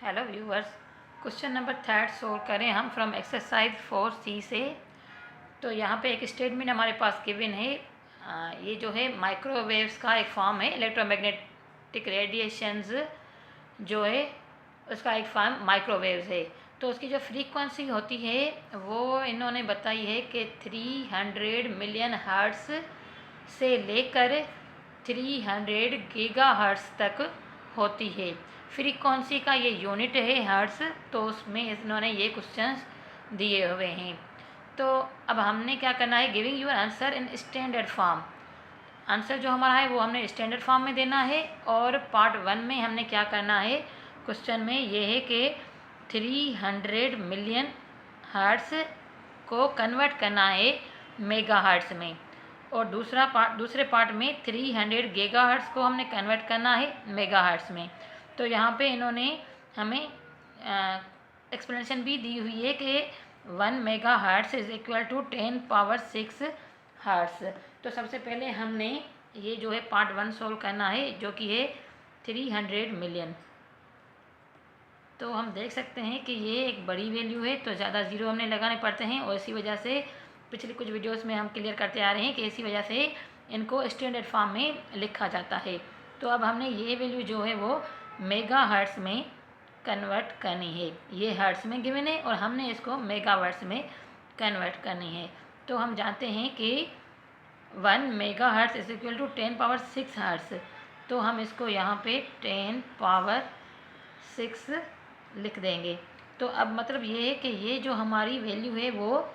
Hello viewers, question number 3 solve करें हम from exercise 4C से। तो यहाँ पे एक स्टेटमेंट हमारे पास गिवन है। ये जो है माइक्रोवेव्स का एक फॉर्म है, इलेक्ट्रोमैग्नेटिक रेडिएशंस जो है उसका एक फॉर्म माइक्रोवेव्स है। तो उसकी जो फ्रीक्वेंसी होती है वो इन्होंने बताई है कि 300 मिलियन हर्ट्स से लेकर 300 गीगाहर्ट्ज तक होती है। फ्रीक्वेंसी का ये यूनिट है हर्ट्स, तो उसमें इन्होंने ये क्वेश्चंस दिए हुए हैं। तो अब हमने क्या करना है, giving your answer in standard form. Answer जो हमारा है वो हमने स्टैंडर्ड फॉर्म में देना है। और पार्ट 1 में हमने क्या करना है, क्वेश्चन में ये है कि 300 मिलियन हर्ट्स को कन्वर्ट करना है मेगा हर्ट्स में, और दूसरे पार्ट में 300 गीगा हर्ट्स को हमने कन्वर्ट करना है मेगा हर्ट्स में। तो यहाँ पे इन्होंने हमें एक्सप्लेनेशन भी दी हुई है कि 1 mega hertz is equal to 10 power 6 hertz. तो सबसे पहले हमने ये जो है पार्ट 1 सोल्व करना है, जो कि है 300 मिलियन। तो हम देख सकते हैं कि ये एक बड़ी वैल्यू है, तो ज़्यादा ज़ीरो हमने लगाने पड़ते हैं, और इसी वजह से पिछले कुछ वीडियोस में हम क्लियर करते आ रहे हैं कि इसी वजह से इनको स्टैंडर्ड फॉर्म में लिखा जाता है। तो अब हमने ये वैल्यू जो है वो मेगा हर्ट्स में कन्वर्ट करनी है। ये हर्ट्स में गिवन है और हमने इसको मेगावर्ट्स में कन्वर्ट करनी है। तो हम जानते हैं कि 1 mega hertz is equal to 10 power 6 hertz. तो हम इसको यहाँ पे 10 पावर 6 लिख देंगे। तो अब मतलब ये है कि ये जो हमारी वैल्यू है वो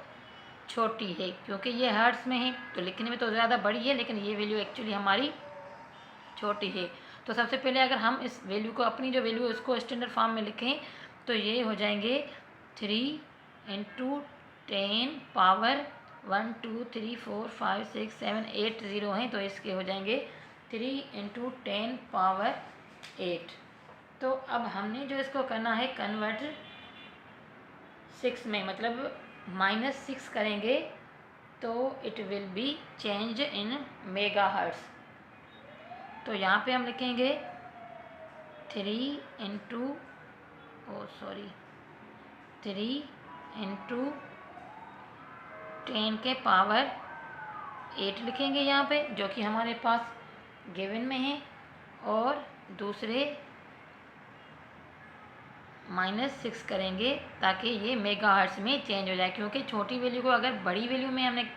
छोटी है, क्योंकि ये हर्ट्स में है तो लिखने में तो ज़्यादा बड़ी है, लेकिन ये वैल्यू एक्चुअली हमारी छोटी है। तो सबसे पहले अगर हम इस वैल्यू को, अपनी जो वैल्यू है उसको स्टैंडर्ड फॉर्म में लिखें, तो ये हो जाएंगे 3 इंटू 10 पावर 1 2 3 4 5 6 7 8 ज़ीरो हैं, तो इसके हो जाएंगे 3 इंटू 10 पावर 8। तो अब हमने जो इसको करना है कन्वर्ट 6 में, मतलब -6 करेंगे तो it will be change in mega hertz. तो यहाँ पे हम लिखेंगे 3 इंटू 10 के पावर 8 लिखेंगे यहाँ पे, जो कि हमारे पास गिवन में है, और दूसरे -6 करेंगे ताकि ये मेगा हर्ट्स में चेंज हो जाए, क्योंकि छोटी वैल्यू को अगर बड़ी वैल्यू में हमने,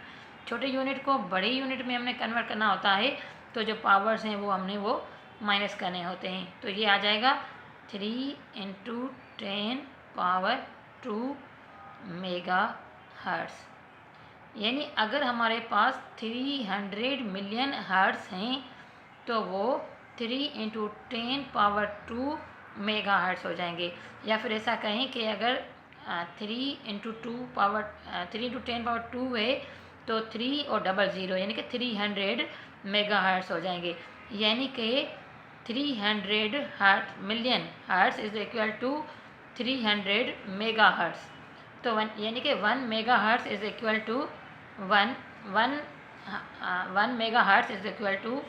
छोटे यूनिट को बड़े यूनिट में हमने कन्वर्ट करना होता है, तो जो पावर्स हैं वो हमने वो माइनस करने होते हैं। तो ये आ जाएगा 3 इंटू 10 पावर 2 मेगा हर्ट्स। यानी अगर हमारे पास 300 मिलियन हर्ट्स हैं तो वो 3 इंटू 10 पावर 2 मेगा हर्ट्स हो जाएंगे। या फिर ऐसा कहें कि अगर 3 इंटू 10 पावर 2 है तो 3 और डबल ज़ीरो यानी कि 300 मेगा हर्ट्स हो जाएंगे। यानी कि 300 million hertz is equal to 300 mega hertz. तो यानी कि 1 mega hertz is equal to 1 mega hertz is equal to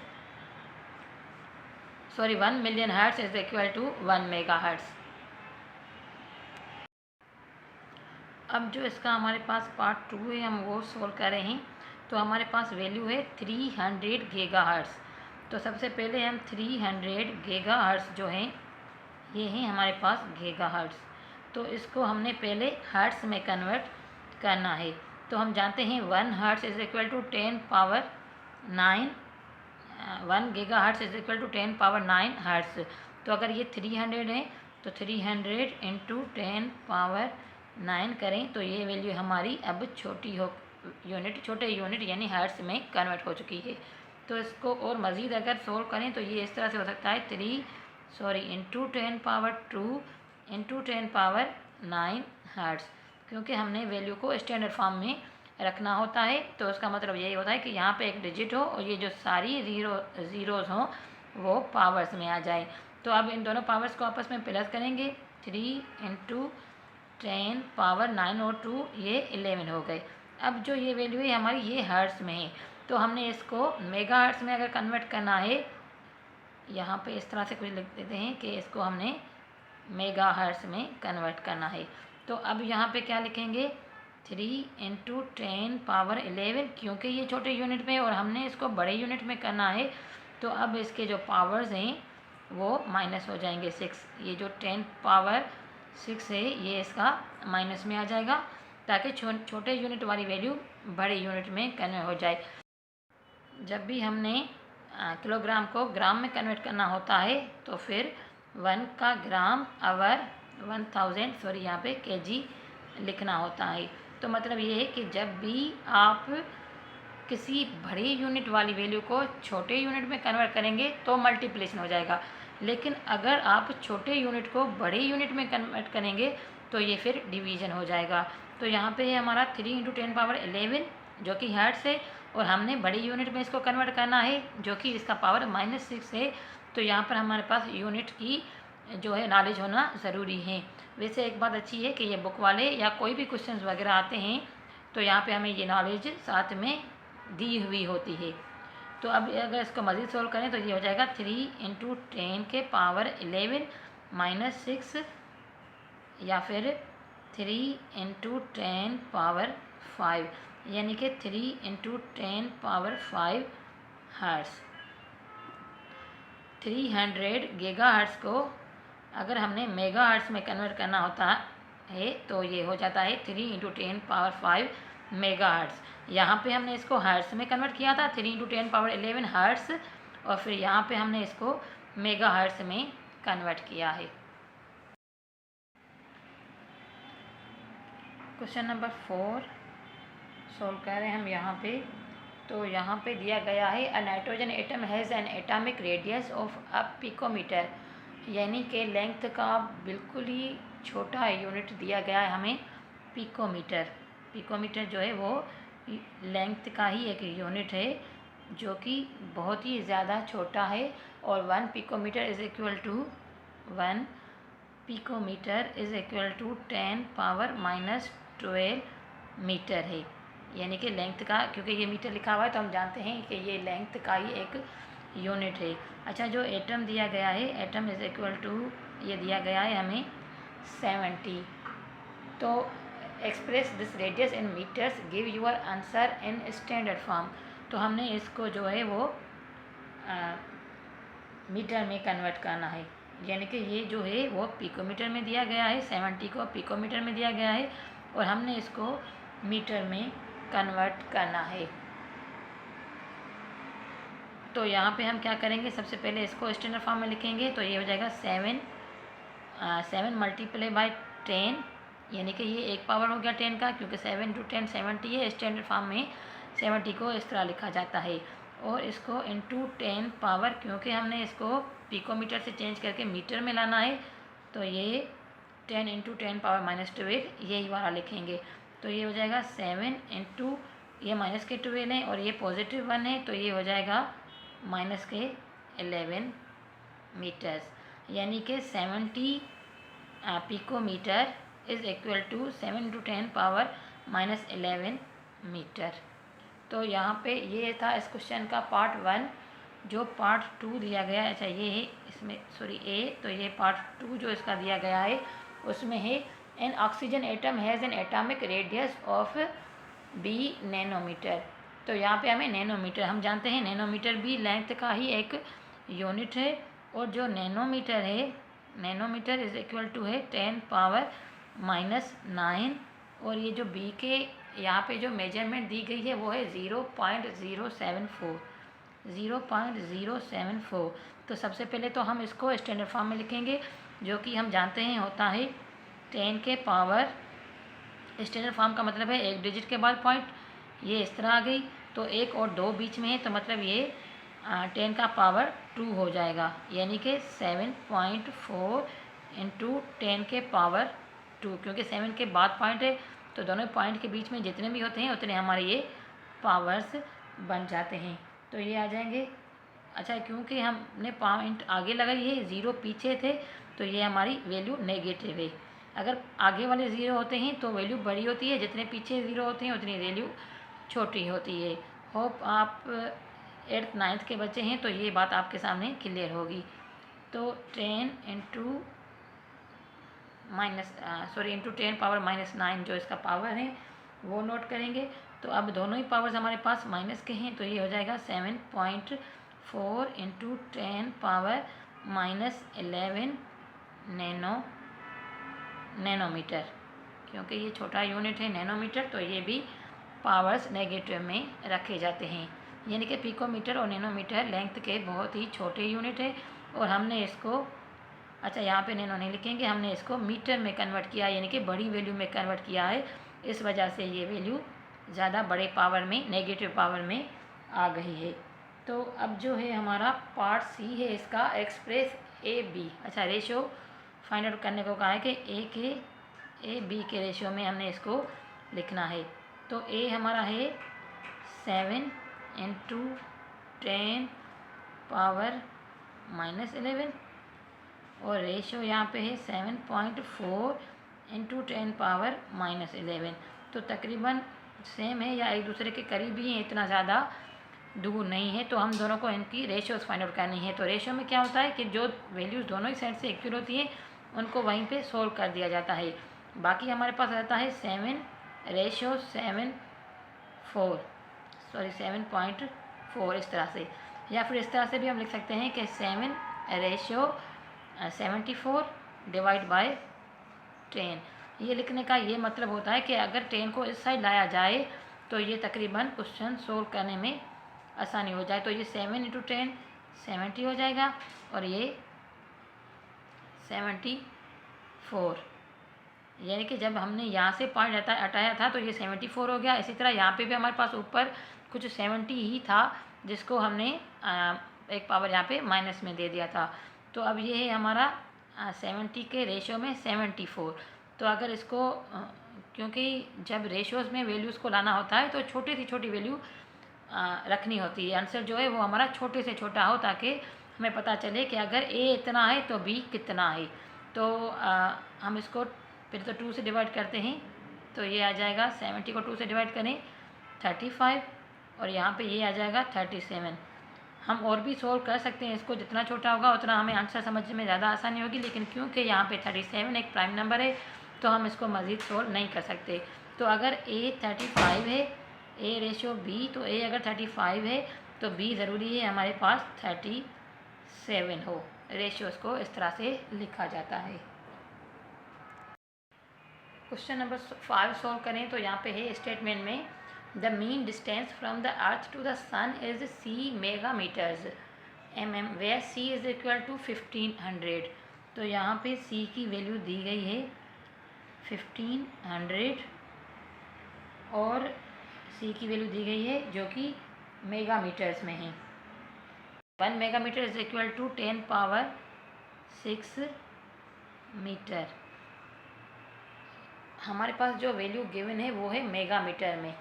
1 million hertz is equal to 1 mega hertz. अब जो इसका हमारे पास पार्ट 2 है, हम वो सोल्व कर रहे हैं। तो हमारे पास वैल्यू है 300 गीगा हर्ट्स। तो सबसे पहले हम 300 गीगा हर्ट्स जो हैं ये हैं हमारे पास गीगा हर्ट्स। तो इसको हमने पहले हर्ट्स में कन्वर्ट करना है। तो हम जानते हैं 1 hertz is equal to 10 power 9, 1 giga hertz is equal to 10 power 9 hertz. तो अगर ये 300 है तो 300 इंटू 10 पावर 9 करें तो ये वैल्यू हमारी अब छोटे यूनिट यानी हर्ट्स में कन्वर्ट हो चुकी है। तो इसको और मज़ीद अगर सोल्व करें तो ये इस तरह से हो सकता है into 10 power 2 into 10 power 9 hertz, क्योंकि हमने वैल्यू को स्टैंडर्ड फॉर्म में रखना होता है। तो उसका मतलब यही होता है कि यहाँ पे एक डिजिट हो और ये जो सारी ज़ीरोज़ हों वो पावर्स में आ जाए। तो अब इन दोनों पावर्स को आपस में प्लस करेंगे, 3 इंटू 10 पावर 9 और 2 ये 11 हो गए। अब जो ये वैल्यू है हमारी ये हर्ट्स में है, तो हमने इसको मेगा हर्ट्स में अगर कन्वर्ट करना है, यहाँ पे इस तरह से कुछ लिख देते हैं कि इसको हमने मेगाहर्ट्ज़ में कन्वर्ट करना है। तो अब यहाँ पे क्या लिखेंगे, 3 × 10⁻11, क्योंकि ये छोटे यूनिट में और हमने इसको बड़े यूनिट में करना है, तो अब इसके जो पावर्स हैं वो माइनस हो जाएंगे 6। ये जो 10⁻6 है ये इसका माइनस में आ जाएगा, ताकि छोटे यूनिट वाली वैल्यू बड़े यूनिट में कन्वर्ट हो जाए। जब भी हमने किलोग्राम को ग्राम में कन्वर्ट करना होता है तो फिर 1 का ग्राम आवर 1000 सॉरी यहाँ पे केजी लिखना होता है। तो मतलब ये है कि जब भी आप किसी बड़े यूनिट वाली वैल्यू को छोटे यूनिट में कन्वर्ट करेंगे तो मल्टीप्लिकेशन हो जाएगा, लेकिन अगर आप छोटे यूनिट को बड़े यूनिट में कन्वर्ट करेंगे तो ये फिर डिवीज़न हो जाएगा। तो यहाँ पे है हमारा 3 × 10⁻11 जो कि हर्ट्ज़ है, और हमने बड़ी यूनिट में इसको कन्वर्ट करना है जो कि इसका पावर -6 है। तो यहाँ पर हमारे पास यूनिट की जो है नॉलेज होना ज़रूरी है। वैसे एक बात अच्छी है कि ये बुक वाले या कोई भी क्वेश्चंस वगैरह आते हैं तो यहाँ पे हमें ये नॉलेज साथ में दी हुई होती है। तो अब अगर इसको मज़ीद सोल्व करें तो ये हो जाएगा 3 × 10⁻11 - 6, या फिर 3 × 10⁻5, यानी कि 3 × 10⁻5 हर्ट्ज़। 300 गीगाहर्ट्ज़ को अगर हमने मेगाहर्ट्ज़ में कन्वर्ट करना होता है तो ये हो जाता है 3 × 10⁻5 मेगाहर्ट्ज़। यहाँ पे हमने इसको हर्ट्ज़ में कन्वर्ट किया था 3 × 10⁻11 हर्ट्ज़, और फिर यहाँ पे हमने इसको मेगाहर्ट्ज़ में कन्वर्ट किया है। क्वेश्चन नंबर 4 सोल्व कर रहे हैं हम यहाँ पे। तो यहाँ पे दिया गया है a nitrogen atom has an atomic radius of a picometre, यानी कि लेंथ का बिल्कुल ही छोटा यूनिट दिया गया है हमें पिकोमीटर। पिकोमीटर जो है वो लेंथ का ही एक यूनिट है जो कि बहुत ही ज़्यादा छोटा है, और 1 picometre is equal to 10 10⁻12 metre है, यानी कि लेंथ का, क्योंकि ये मीटर लिखा हुआ है तो हम जानते हैं कि ये लेंथ का ही एक यूनिट है। अच्छा, जो एटम दिया गया है, एटम इज़ इक्वल टू ये दिया गया है हमें 70। तो express this radius in metres, give your answer in standard form. तो हमने इसको जो है वो मीटर में कन्वर्ट करना है, यानी कि ये जो है वो पिकोमीटर में दिया गया है, 70 को पिकोमीटर में दिया गया है और हमने इसको मीटर में कन्वर्ट करना है। तो यहाँ पे हम क्या करेंगे, सबसे पहले इसको स्टैंडर्ड फॉर्म में लिखेंगे। तो ये हो जाएगा 7 × 10, यानी कि ये एक पावर हो गया 10 का, क्योंकि 7 × 10 70 है। स्टैंडर्ड फॉर्म में 70 को इस तरह लिखा जाता है, और इसको इंटू 10 पावर, क्योंकि हमने इसको पिकोमीटर से चेंज करके मीटर में लाना है, तो ये 10 × 10⁻12 यही वाला लिखेंगे। तो ये हो जाएगा 7 × ये माइनस के 12 है और ये पॉजिटिव 1 है, तो ये हो जाएगा माइनस के 11 मीटर्स, यानी कि 70 picometre is equal to 7 × 10⁻11 metre. तो यहाँ पे ये था इस क्वेश्चन का पार्ट 1। जो पार्ट 2 दिया गया है, अच्छा ये है इसमें सॉरी ए, तो ये पार्ट 2 जो इसका दिया गया है उसमें है an oxygen atom has an atomic radius of b nanometre. तो यहाँ पे हमें नैनोमीटर, हम जानते हैं नैनोमीटर भी लेंथ का ही एक यूनिट है, और जो नैनोमीटर है, नैनोमीटर इज़ इक्वल टू है 10⁻⁹, और ये जो b के यहाँ पे जो मेजरमेंट दी गई है वो है 0.074। तो सबसे पहले तो हम इसको स्टैंडर्ड फॉर्म में लिखेंगे, जो कि हम जानते हैं होता है 10 के पावर, स्टैंडर्ड फॉर्म का मतलब है एक डिजिट के बाद पॉइंट, ये इस तरह आ गई, तो 1 और 2 बीच में है, तो मतलब ये 10 का पावर 2 हो जाएगा, यानी कि 7.4 × 10 के पावर 2, क्योंकि 7 के बाद पॉइंट है, तो दोनों पॉइंट के बीच में जितने भी होते हैं उतने हमारे ये पावर्स बन जाते हैं, तो ये आ जाएंगे। अच्छा, क्योंकि हमने पॉइंट आगे लगाई है, 0 पीछे थे, तो ये हमारी वैल्यू नेगेटिव है। अगर आगे वाले 0 होते हैं तो वैल्यू बड़ी होती है, जितने पीछे 0 होते हैं उतनी वैल्यू छोटी होती है। होप आप 8th 9th के बच्चे हैं तो ये बात आपके सामने क्लियर होगी। तो 10 × इंटू 10⁻⁹ जो इसका पावर है वो नोट करेंगे। तो अब दोनों ही पावर्स हमारे पास माइनस के हैं, तो ये हो जाएगा 7.4 इंटू 10⁻⁻11 नैनोमीटर, क्योंकि ये छोटा यूनिट है नैनोमीटर, तो ये भी पावर्स नेगेटिव में रखे जाते हैं। यानी कि पिकोमीटर और नैनोमीटर लेंथ के बहुत ही छोटे यूनिट है, और हमने इसको यहाँ पे नैनो नहीं लिखेंगे, हमने इसको मीटर में कन्वर्ट किया, यानी कि बड़ी वैल्यू में कन्वर्ट किया है। इस वजह से ये वैल्यू ज़्यादा बड़े पावर में, नेगेटिव पावर में आ गई है। तो अब जो है हमारा पार्ट सी है इसका, express A B. Ratio find out करने को कहा है कि ए बी के रेशियो में हमने इसको लिखना है। तो ए हमारा है 7 इंटू 10⁻⁻11 और रेशियो यहाँ पे है 7.4 इंटू 10⁻⁻11। तो तकरीबन सेम है या एक दूसरे के करीब ही है, इतना ज़्यादा दूर नहीं है। तो हम दोनों को इनकी रेशियोज़ फाइंड आउट करनी है। तो रेशियो में क्या होता है कि जो वैल्यूज़ दोनों ही साइड से इक्वल होती हैं उनको वहीं पे सोल्व कर दिया जाता है। बाकी हमारे पास रहता है 7:4 इस तरह से, या फिर इस तरह से भी हम लिख सकते हैं कि 7:74 डिवाइड बाय 10। ये लिखने का ये मतलब होता है कि अगर 10 को इस साइड लाया जाए तो ये तकरीबन क्वेश्चन सोल्व करने में आसानी हो जाए। तो ये 7 इंटू 10 70 हो जाएगा, और ये 74, यानी कि जब हमने यहाँ से पॉइंट हटाया था तो ये 74 हो गया। इसी तरह यहाँ पे भी हमारे पास ऊपर कुछ 70 ही था, जिसको हमने एक पावर यहाँ पे माइनस में दे दिया था। तो अब ये है हमारा 70 के रेशियो में 74। तो अगर इसको क्योंकि जब रेशियोज़ में वैल्यूज़ को लाना होता है तो छोटी से छोटी वैल्यू रखनी होती है। आंसर जो है वो हमारा छोटे से छोटा हो, ताकि हमें पता चले कि अगर ए इतना है तो बी कितना है। तो हम इसको फिर तो 2 से डिवाइड करते हैं, तो ये आ जाएगा 70 को 2 से डिवाइड करें 35, और यहाँ पे ये आ जाएगा 37। हम और भी सोल्व कर सकते हैं इसको, जितना छोटा होगा उतना हमें आंसर समझने में ज़्यादा आसानी होगी, लेकिन क्योंकि यहाँ पे 37 एक प्राइम नंबर है तो हम इसको मज़ीद सोल्व नहीं कर सकते। तो अगर ए 35 है, ए रेशियो बी, तो ए अगर 35 है तो बी ज़रूरी है हमारे पास 37 हो। रेशियोज़ को इस तरह से लिखा जाता है। क्वेश्चन नंबर 5 सॉल्व करें तो यहाँ पे है स्टेटमेंट में the mean distance from the earth to the sun is c megametres mm, where c is equal to 1500। तो यहाँ पे c की वैल्यू दी गई है 1500 और c की वैल्यू दी गई है जो कि मेगामीटर्स में है। 1 मेगामीटर इज़ इक्वल टू 10⁻6 मीटर। हमारे पास जो वैल्यू गिवन है वो है मेगामीटर में,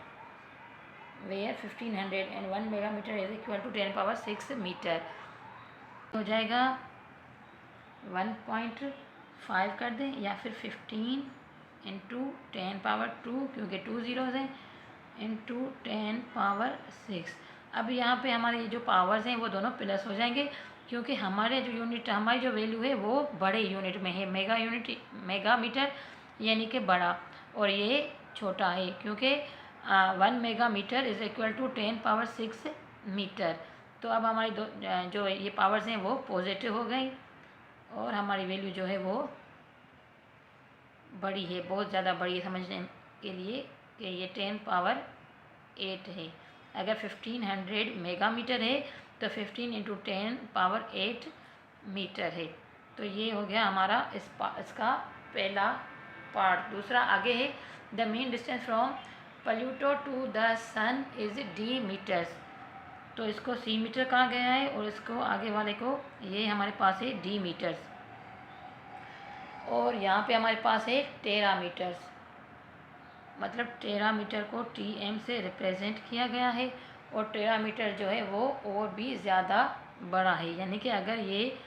where 1500 and 1 megametre is equal to 10⁻6 metre. हो जाएगा 1.5 कर दें, या फिर 15 इंटू 10⁻2, क्योंकि 2 ज़ीरोज़ हैं, इंटू 10⁻6। अब यहाँ पे हमारे ये जो पावर्स हैं वो दोनों प्लस हो जाएंगे, क्योंकि हमारे जो यूनिट, हमारी जो वैल्यू है वो बड़े यूनिट में है, मेगामीटर यानी कि बड़ा, और ये छोटा है, क्योंकि 1 मेगामीटर इज़ इक्वल टू 10⁻6 मीटर। तो अब हमारी जो ये पावर्स हैं वो पॉजिटिव हो गई, और हमारी वैल्यू जो है वो बड़ी है, बहुत ज़्यादा बड़ी है समझने के लिए कि ये 10⁻8 है। अगर 1500 मेगामीटर है तो 15 इंटू 10⁻8 मीटर है। तो ये हो गया हमारा इसका पहला पार्ट। दूसरा आगे है the mean distance from Pluto to the sun is d metres. तो इसको c मीटर कहा गया है, और इसको आगे वाले को ये हमारे पास है d मीटर्स, और यहाँ पे हमारे पास है टेरा मीटर्स, मतलब टेरा मीटर को tm से रिप्रेजेंट किया गया है, और टेरा मीटर जो है वो और भी ज़्यादा बड़ा है, यानी कि अगर ये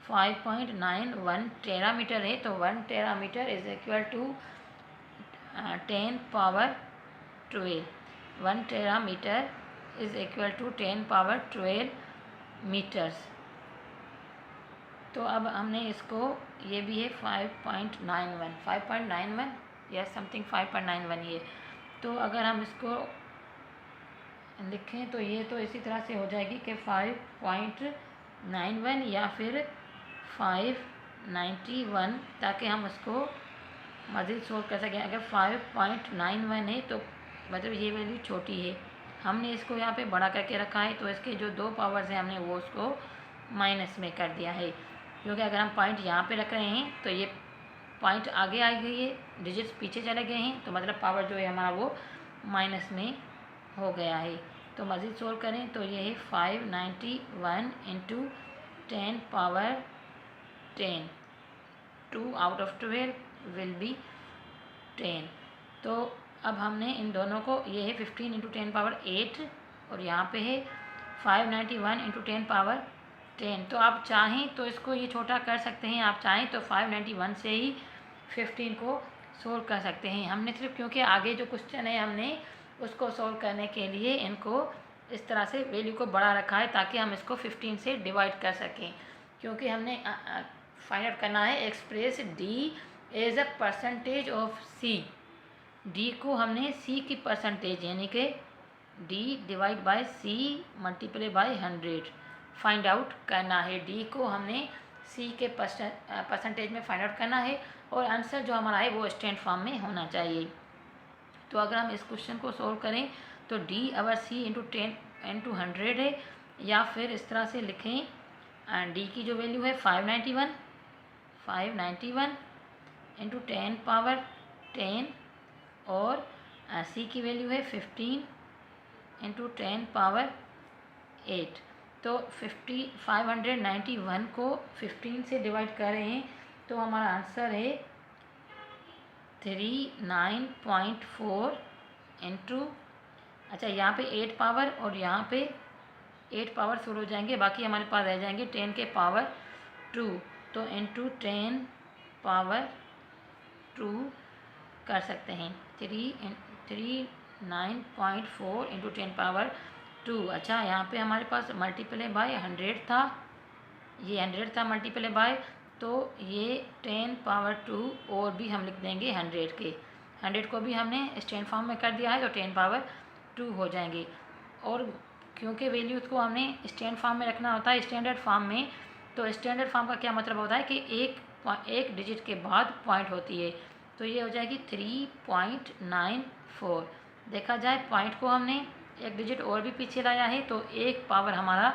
5.91 टेरा मीटर है तो 1 tera metre is equal to 10⁻12। 1 tera metre is equal to 10⁻12 metres. तो अब हमने इसको ये भी है 5.91 या समथिंग 5.91 ये। तो अगर हम इसको लिखें तो ये तो इसी तरह से हो जाएगी कि 5.91 या फिर 591, ताकि हम उसको मज़ीद सोल्व कर सकें। अगर 5.91 है तो मतलब ये वैल्यू छोटी है, हमने इसको यहाँ पे बड़ा करके रखा है, तो इसके जो 2 पावर्स हैं हमने वो उसको माइनस में कर दिया है। क्योंकि अगर हम पॉइंट यहाँ पे रख रहे हैं तो ये पॉइंट आगे आ गई है, डिजिट्स पीछे चले गए हैं, तो मतलब पावर जो है हमारा वो माइनस में हो गया है। तो मज़ीद सोल्व करें तो ये है 591 into 10 power 10, 2 out of 12 will be 10। तो अब हमने इन दोनों को, ये है 15 इंटू 10 पावर 8 और यहाँ पे है 591 इंटू 10 पावर 10। तो आप चाहें तो इसको ये छोटा कर सकते हैं, आप चाहें तो 591 से ही 15 को सोल्व कर सकते हैं। हमने सिर्फ क्योंकि आगे जो क्वेश्चन है हमने उसको सोल्व करने के लिए इनको इस तरह से वैल्यू को बड़ा रखा है, ताकि हम इसको 15 से डिवाइड कर सकें। क्योंकि हमने फाइंड आउट करना है express D as a percentage of C. D को हमने सी की परसेंटेज यानी कि D divide by C multiply by 100 find out करना है। डी को हमने सी के परसेंटेज में फाइंड आउट करना है और आंसर जो हमारा है वो स्टैंड फॉर्म में होना चाहिए। तो अगर हम इस क्वेश्चन को सोल्व करें तो डी अवर सी इंटू 10 इंटू 100 है, या फिर इस तरह से लिखें डी की जो वैल्यू है 591 इंटू 10 पावर 10 और सी की वैल्यू है 15 इंटू 10 पावर 8। तो 591 को 15 से डिवाइड कर रहे हैं तो हमारा आंसर है 39.4 इंटू, अच्छा यहाँ पे 8 पावर और यहाँ पे 8 पावर शुरू हो जाएंगे, बाकी हमारे पास रह जाएंगे 10 के पावर 2। तो इंटू 10 पावर 2 कर सकते हैं 39.4 इंटू 10 पावर 2। अच्छा यहाँ पे हमारे पास मल्टीप्लाई बाय 100 था, ये 100 था मल्टीप्लाई बाय, तो ये 10 पावर 2 और भी हम लिख देंगे 100 के, 100 को भी हमने स्टैंड फॉर्म में कर दिया है तो 10 पावर 2 हो जाएंगे। और क्योंकि वैल्यूज़ को हमने स्टैंड फॉर्म में रखना होता है स्टैंडर्ड फॉर्म में, तो स्टैंडर्ड फॉर्म का क्या मतलब होता है कि एक डिजिट के बाद पॉइंट होती है, तो ये हो जाएगी 3.94। देखा जाए पॉइंट को हमने एक डिजिट और भी पीछे लाया है तो एक पावर हमारा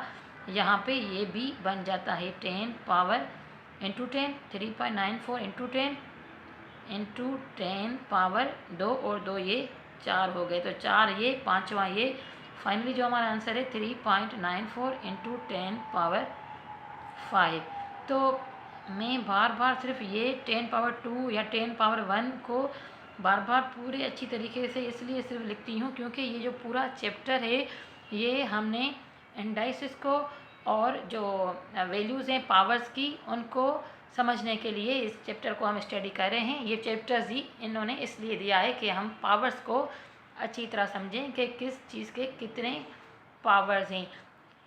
यहाँ पे ये भी बन जाता है 10 power into 10, 3.94 into 10 into 10 power 2 और 2 ये 4 हो गए, तो 4 ये 5वां ये, फाइनली जो हमारा आंसर है 3.94 इंटू 10 पावर 5। तो मैं बार बार सिर्फ ये 10 पावर 2 या 10 पावर 1 को बार बार पूरे अच्छी तरीके से इसलिए सिर्फ लिखती हूँ क्योंकि ये जो पूरा चैप्टर है ये हमने इंडाइसिस को और जो वैल्यूज़ हैं पावर्स की उनको समझने के लिए इस चैप्टर को हम स्टडी कर रहे हैं। ये चैप्टर्स ही इन्होंने इसलिए दिया है कि हम पावर्स को अच्छी तरह समझें कि किस चीज़ के कितने पावर्स हैं।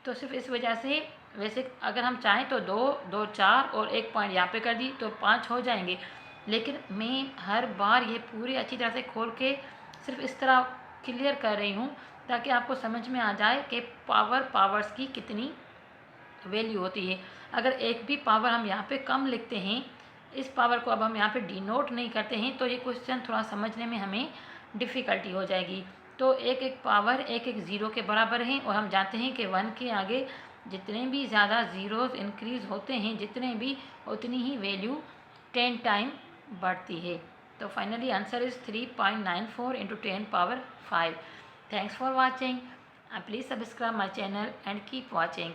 तो सिर्फ इस वजह से, वैसे अगर हम चाहें तो 2, 4 और 1 पॉइंट यहाँ पे कर दी तो 5 हो जाएंगे, लेकिन मैं हर बार ये पूरी अच्छी तरह से खोल के सिर्फ इस तरह क्लियर कर रही हूँ ताकि आपको समझ में आ जाए कि पावर्स की कितनी वैल्यू होती है। अगर एक भी पावर हम यहाँ पे कम लिखते हैं, इस पावर को अब हम यहाँ पे डिनोट नहीं करते हैं, तो ये क्वेश्चन थोड़ा समझने में हमें डिफ़िकल्टी हो जाएगी। तो एक पावर एक ज़ीरो के बराबर है और हम जानते हैं कि 1 के आगे जितने भी ज़्यादा ज़ीरोज़ इंक्रीज़ होते हैं जितने भी, उतनी ही वैल्यू 10 टाइम बढ़ती है। तो finally answer is 3.94 into 10 power 5। Thanks for watching. Please subscribe my channel and keep watching.